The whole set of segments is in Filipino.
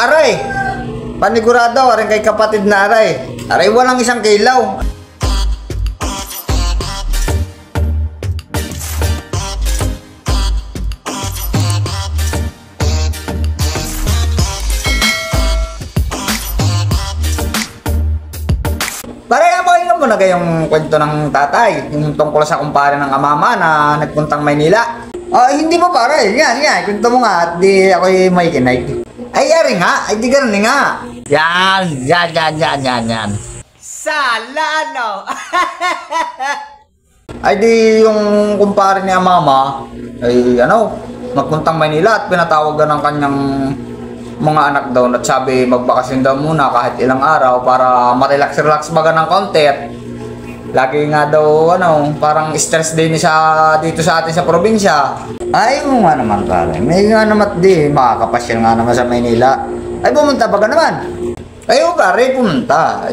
Aray! Panigurado, aring kay kapatid na aray. Aray, walang isang kilaw. Pare, pakinggan mo na kayong kwento ng tatay, yung tungkol sa kumpare ng amama na nagpuntang Maynila. Hindi pa pare, yan, kwento mo nga at di ako'y may kinig. Ay, ari nga, ay di ganun nga. Yan. Sala, ano? Ay di yung kumpare ni amama, ay nagpuntang Maynila at pinatawagan ng kanyang mga anak daw at sabi magbakasyon daw muna kahit ilang araw para ma-relax baga ng konti at lagi nga daw parang stress din siya dito sa atin sa probinsya. Ay mo nga naman pare, may nga naman di makakapasyal nga naman sa Maynila. Ay pumunta ba ka naman? Ay pare pumunta.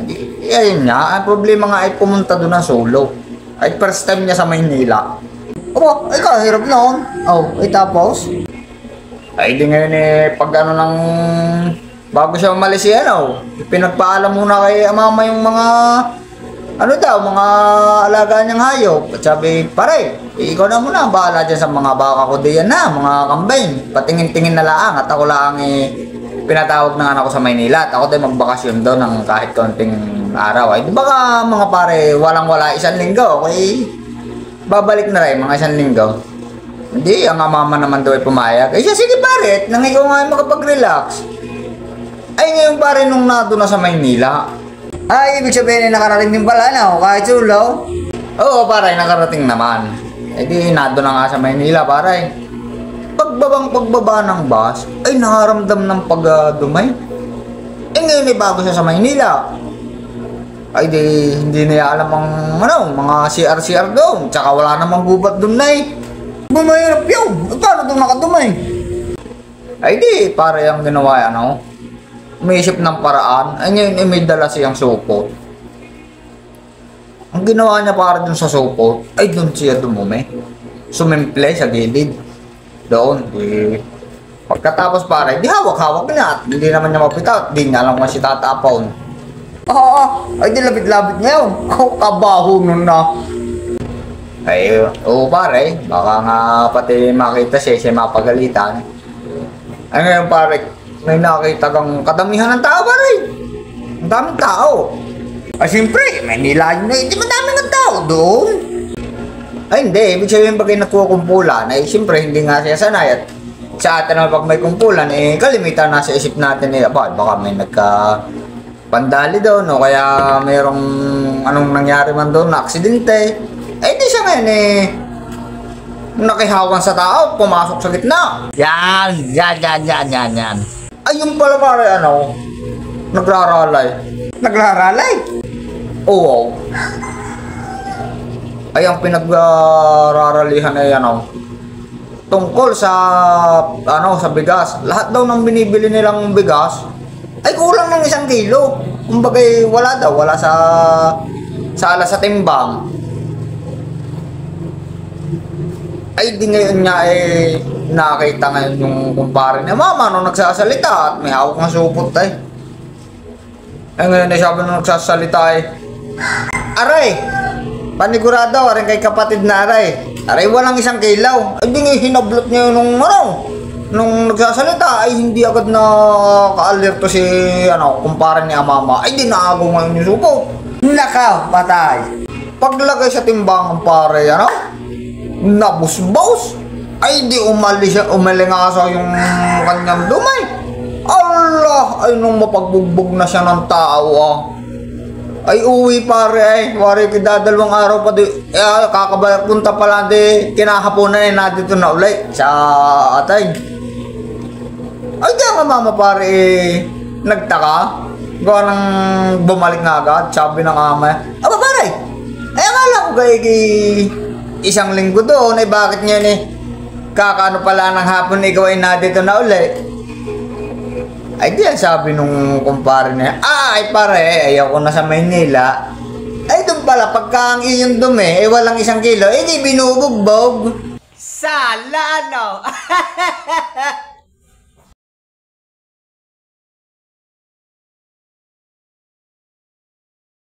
Ayun nga, ang problema nga ay pumunta doon ng solo. Ay first time niya sa Maynila. Ay kahirap noon. Ay tapos? Ay di ngayon pag bago siya umalis pinagpaalam muna kay mama yung mga mga alaga niyang hayop. At sabi, pare, ikaw na muna, bahala dyan sa mga baka ko diyan na, mga kambing. Patingin-tingin na lang at ako lang pinatawag na anak ko sa Maynila at ako din magbakasyon doon ng kahit konting araw. Ay di baka mga pare, walang-wala isang linggo, okay? Babalik na rin mga isang linggo. Hindi, ang mama naman daw ay pumayag. Ay siya, sige pare, nang ikaw nga ay makapag-relax. Ay ngayon pare, nung nado na sa Maynila. Ay, ibig sabihin ay nakarating din pala kahit sulaw. Oo pare, nakarating naman. Ay di, nado na nga sa Maynila pare. Pagbaba ng bus, ay nakaramdam ng pagdumay. Ay ngayon ay bago siya sa Maynila. Ay di, hindi niya alam ang mga CR doon. Tsaka wala namang gubat doon Bumayarap yun! Paano itong nakadumay? Ay di, pare ang ginawa umisip ng paraan. Ay ngayon may dala siyang supot. Ang ginawa niya para dun sa supot, ay dun siya dumumi. Sumimple sa gilid. Doon. Pagkatapos pare, di hawak-hawak niya at hindi naman niya mapitat. Di niya alam kung si tatapon. Ay di labit-labit niya yun. Kabaho nun na. Ay, pare, baka nga pati makita siya mapagalitan. Ay ngayon pare, may nakita kang kadamihan ng tao pare. Ang daming tao. Ay siyempre, Maynila yun di madaming ng tao doon. Ay hindi, ibig sabihin pag nagkukumpulan, ay siyempre hindi nga siya sanay at sa atin naman pag may kumpulan, kalimitan na sa isip natin baka may pandali doon kaya mayroong anong nangyari man doon na aksidente. Ay di siya ngayon nakihawan sa tao, pumasok sa gitna. Yan. Ay yung pala pare nagraralay. Nagraralay? Oo. Ay ang pinagraralihan ay tungkol sa sa bigas. Lahat daw ng binibili nilang bigas ay kulang ng 1 kilo. Kumbaga wala sa alas sa timbang. Ay di ngayon nga nakita ngayon yung kumpare niya mama nung nagsasalita at may hawak ng supot ay ngayon sabi nung nagsasalita aray! Panigurado, aring kay kapatid na aray walang 1 kilaw. Ay di ngayon hinablot niya nung nagsasalita ay hindi agad na ka-alerto si kumpare niya mama. Ay di naagaw ngayon yung supot. Nakaw, patay. Paglagay sa timbang kumpare nabusbaus. Ay di umalingasa yung kanyang dumay. Allah, ay nung mapagbugbog na siya ng tao ay uwi pare wari dadalawang araw pa di kakabalik punta pala di kinahaponan na dito na ulit sa atay. Ay di nga mama pare nagtaka gawa nang bumalik na agad. Sabi ng ama pare ay akala ko kay 1 linggo doon ay bakit niya kakaano pala ng hapon ikaw ay dito na uli. Ay di sabi nung kumpare niya ay pare ayaw ko na sa Maynila. Ay doon pala pagka ang iyong dumi walang 1 kilo di binubugbog. Sala